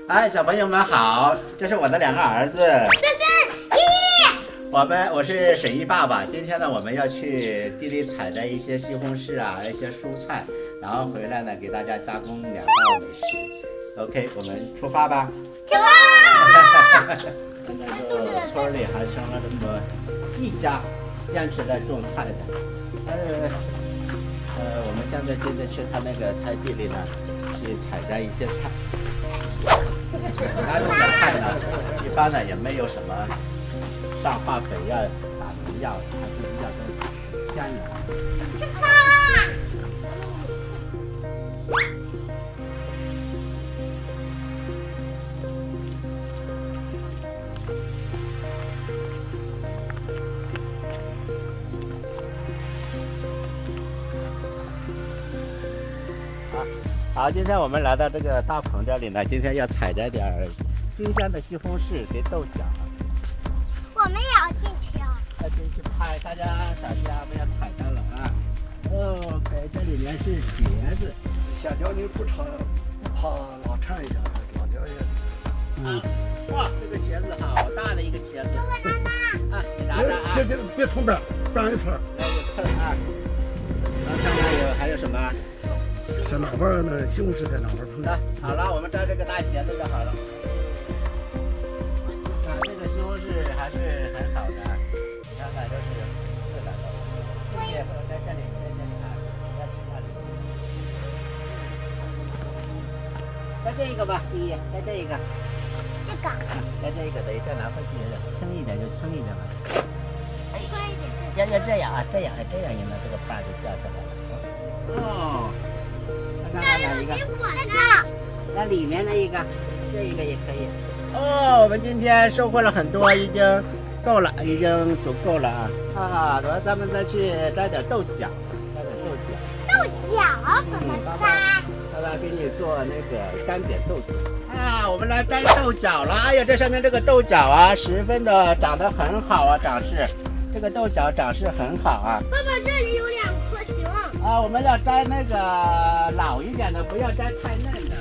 嗨，小朋友们好，这是我的2个儿子，珊珊、依依。我是水一爸爸。今天呢，我们要去地里采摘一些西红柿啊，一些蔬菜，然后回来呢，给大家加工2道美食。OK， 我们出发吧。出发！现在就村里还剩了这么1家坚持在种菜的，我们现在今天去他那个菜地里呢，去采摘一些菜。他种的菜呢，一般呢也没有什么上化肥呀、打农药，它就比较都天然。好，今天我们来到这个大棚这里呢，今天要采摘点新鲜的西红柿给豆角。我们也要进去啊！要进去拍，大家小心啊，不要踩到了啊。OK， 这里面是茄子。香蕉你不炒，怕老馋一下，老椒也。哇，这个茄子好大的一个茄子。啊，你拿着啊。别同边，不让有刺儿。来有刺儿啊。然后看看还有什么？在哪边呢？西红柿在哪边碰的？好了，我们摘这个大茄子就好了。啊，这个西红柿还是很好的，你看看都是是的。对，在这里，啊，不要去那里。摘这个吧，第一，摘这个。这个。摘这个，等一下拿回去轻一点就轻一点吧。轻一点。要这样啊，这样一弄，这个瓣就掉下来了。哦。这个给我的，那里面那一个，这一个也可以。哦，我们今天收获了很多，已经够了，已经足够了啊！啊，咱们再去摘点豆角，豆角怎么摘？爸爸给你做那个干煸豆角。啊，我们来摘豆角了。哎呀，这上面这个豆角啊，十分的长得很好啊，长势。这个豆角长势很好啊。爸爸，这里有2颗星。啊，我们要摘那个老一点的，不要摘太嫩的。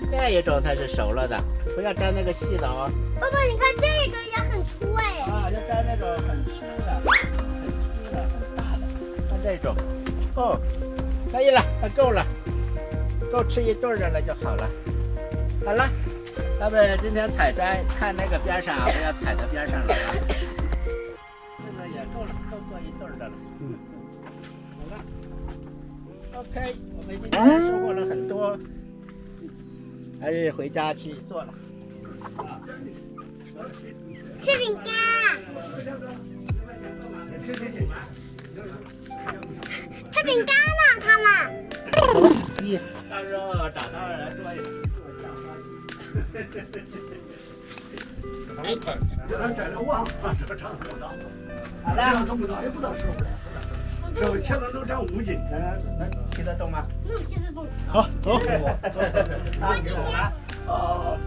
这一种才是熟了的，不要摘那个细的哦。爸爸，你看这个也很粗哎。啊，要摘那种很粗的、很大的，像这种。哦，可以了，那够了，够吃一顿的了就好了。好了，咱们今天采摘，看那个边上啊，不要踩到边上了啊。这个也够了，够做一顿的了。好了 ，OK， 我们今天收获了很多，还是回家去做了。吃饼干。吃饼干呢，他们。到时候找到人做一个。咱摘了忘了，这个长不大，好了，这么大也不大受不了。这个茄子能长5斤，能提得动吗？能提得动。好，走。我进去。哦。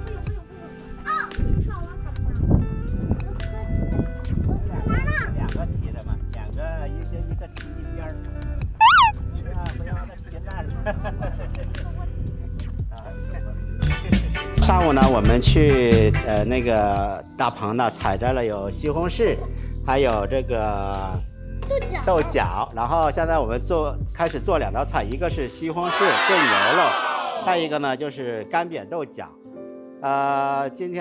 2个提着嘛，2个一个提一边儿。啊，不要让它提烂了。上午呢，我们去那个大棚呢采摘了有西红柿，还有这个豆角，然后现在我们开始做2道菜，一个是西红柿炖牛肉，再一个呢就是干煸豆角。现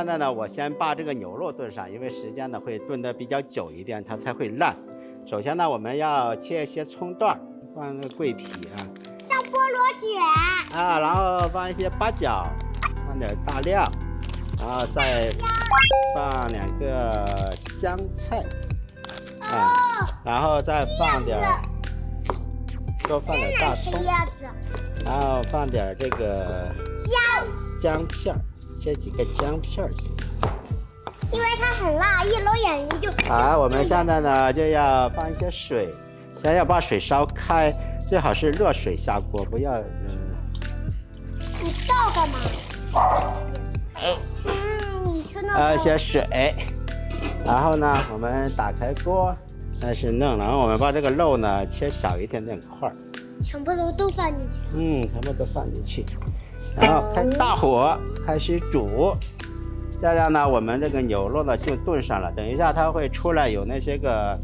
在呢，我先把这个牛肉炖上，因为时间呢会炖得比较久一点，它才会烂。首先呢，我们要切一些葱段，放那个桂皮啊，像菠萝卷啊，然后放一些八角，放点大料，然后再放2个香菜，然后再放点，多放点大葱，然后放点这个姜片，切几个姜片进去。因为它很辣，一揉眼睛就。好，我们现在呢就要放一些水，先要把水烧开，最好是热水下锅，不要你倒干嘛？你去那。一些水，然后呢，我们打开锅，开始弄，然后我们把这个肉呢切小一点点块儿，全部都放进去。全部都放进去，然后开大火开始煮。这样呢，我们这个牛肉呢就炖上了。等一下它会出来有那些个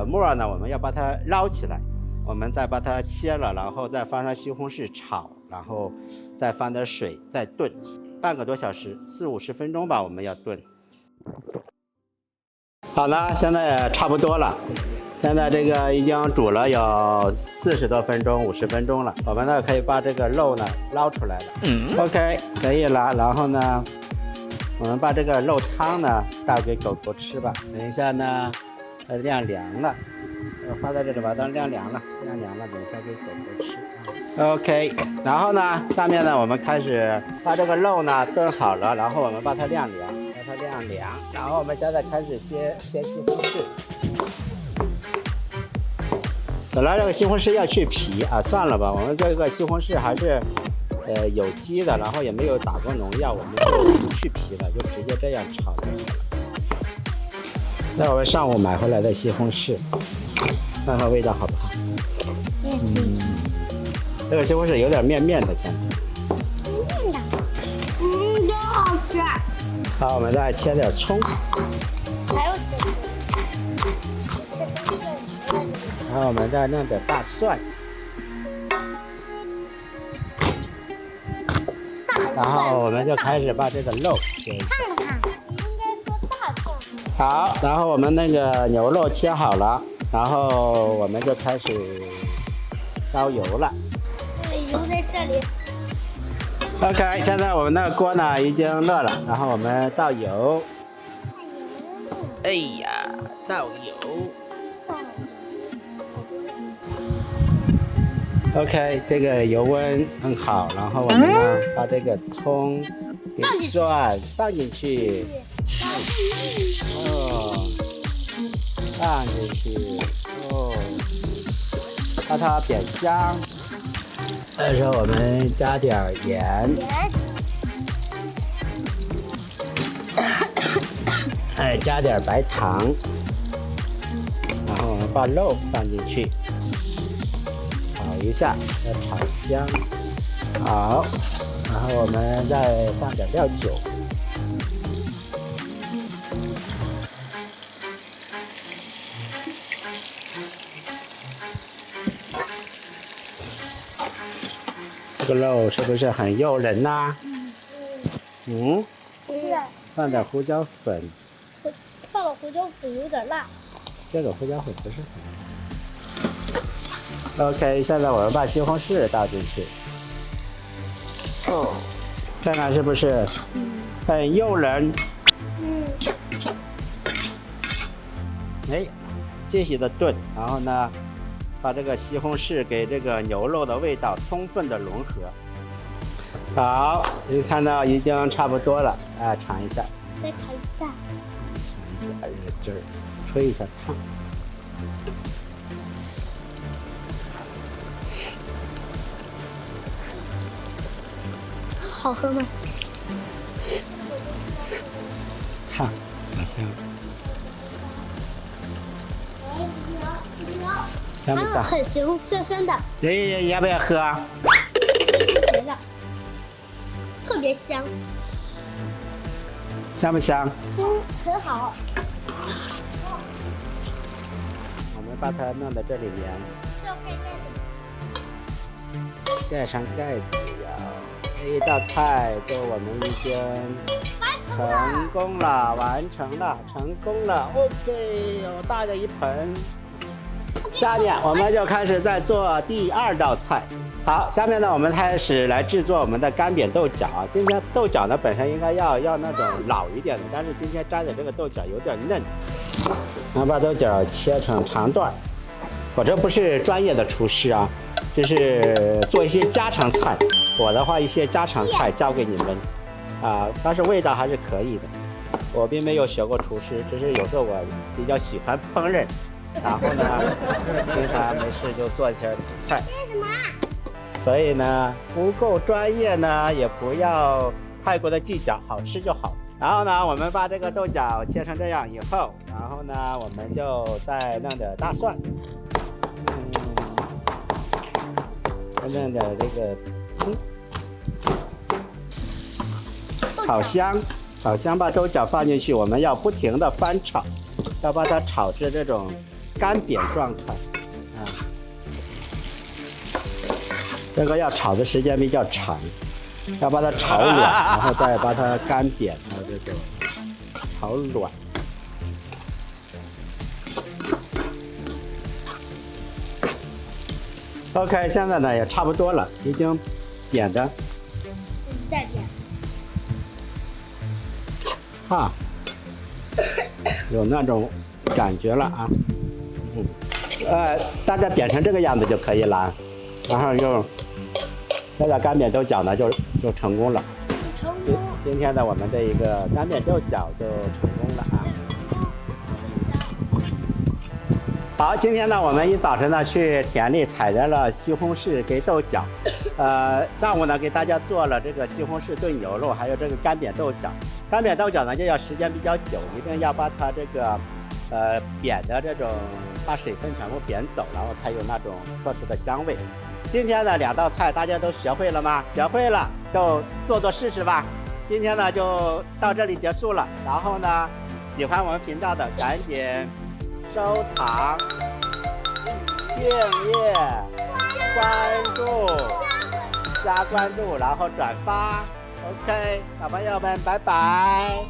沫呢，我们要把它捞起来，我们再把它切了，然后再放上西红柿炒，然后再放点水，再炖半个多小时，40-50分钟吧，我们要炖。好了，现在差不多了。现在这个已经煮了有40多分钟、50分钟了，我们呢可以把这个肉呢捞出来了。OK， 可以了。然后呢，我们把这个肉汤呢倒给狗狗吃吧。等一下呢，晾凉了，放在这里把它晾凉了，等一下给狗狗吃。OK， 然后呢，下面呢我们开始把这个肉呢炖好了，然后我们把它晾凉，然后我们现在开始切西红柿。本来这个西红柿要去皮啊，算了吧，我们这个西红柿还是有机的，然后也没有打过农药，我们就不去皮了，就直接这样炒就好了。那我们上午买回来的西红柿，看看味道好不好？这个西红柿有点面的，现在。面的，真好吃。好，我们再切点葱。还有切然后我们再弄点大蒜。然后我们就开始把这个肉切一下。看，你应该说大蒜。好，然后我们那个牛肉切好了，然后我们就开始烧油了。油在这里。OK， 现在我们那个锅呢已经热了，然后我们倒油。哎呀，倒油。OK， 这个油温很好，然后我们呢把这个葱、蒜放进去，放进去，把它煸香。这时候我们加点盐，加点白糖，然后我们把肉放进去。炒一下，要炒香。好，然后我们再放点料酒。这个肉是不是很诱人呐？是。放点胡椒粉。放了胡椒粉有点辣。这个胡椒粉不是很辣。OK， 现在我们把西红柿倒进去，看看是不是很诱人？继续的炖，然后呢，把这个西红柿给这个牛肉的味道充分的融合。好，你看到已经差不多了，尝一下。再尝一下。尝一下，这个汁儿，吹一下烫。好喝吗？烫，小香。香不香？很行，酸酸的。你要不要喝？别的，特别香。香不香？很好。我们把它弄到这里面，要盖盖子。盖上盖子呀。这一道菜就我们已经成功了，成功了。OK， 有大的一盆。下面我们就开始再做第2道菜。好，下面呢我们开始来制作我们的干煸豆角。今天豆角呢本身应该要那种老一点的，但是今天摘的这个豆角有点嫩。然后把豆角切成长段。我这不是专业的厨师啊，就是做一些家常菜。我的话，一些家常菜教给你们但是味道还是可以的。我并没有学过厨师，只是有时候我比较喜欢烹饪，然后呢，平常没事就做一些死菜。为什么？所以呢，不够专业呢，也不要太过的计较，好吃就好。然后呢，我们把这个豆角切成这样以后，然后呢，我们就再弄点大蒜。真正的这个炒香，把豆角放进去，我们要不停的翻炒，要把它炒至这种干煸状态啊。这个要炒的时间比较长，要把它炒软，然后再把它干煸到这个炒软。OK， 现在呢也差不多了，已经煸的再点。啊，有那种感觉了啊。大概煸成这个样子就可以了，然后就那个干煸豆角呢就成功了。成功。今天的我们这一个干煸豆角就成功了啊。好，今天呢，我们一早晨呢去田里采摘了西红柿跟豆角，上午呢给大家做了这个西红柿炖牛肉，还有这个干煸豆角。干煸豆角呢就要时间比较久，一定要把它这个煸的这种把水分全部煸走，然后才有那种特殊的香味。今天的2道菜大家都学会了吗？学会了就做试试吧。今天呢就到这里结束了，然后呢喜欢我们频道的赶紧收藏、订阅、关注、加关注，然后转发。OK， 小朋友们，拜拜。